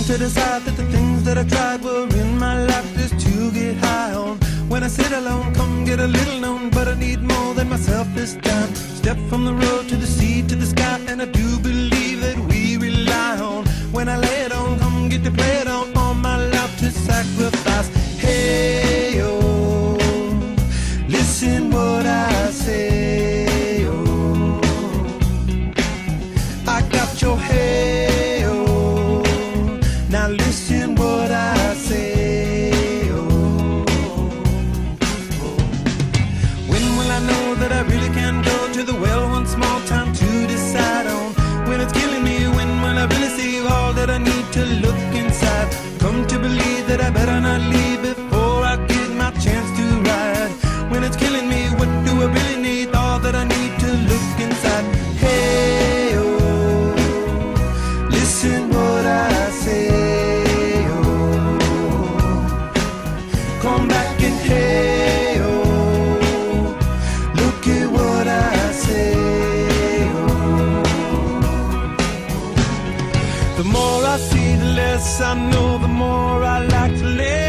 To decide that the things that I tried were in my life just to get high on. When I sit alone, come get a little known, but I need more than myself this time. Step from the road to the sea to the sky, and I do believe that we rely on. When I lay it on, come get to play it on, all my life to sacrifice. Hey, oh, listen what I say, oh, I got your head. Now listen what I say, oh, oh. When will I know that I really can go to the well one small time to decide on? When it's killing me, when will I really see all that I need to look inside? Come to believe that I better not leave before I get my chance to ride. When it's killing me, what do I really need? All that I need to look inside. Hey, oh, listen what I say. Come back and hey, oh, look at what I say, oh. The more I see, the less I know, the more I like to live.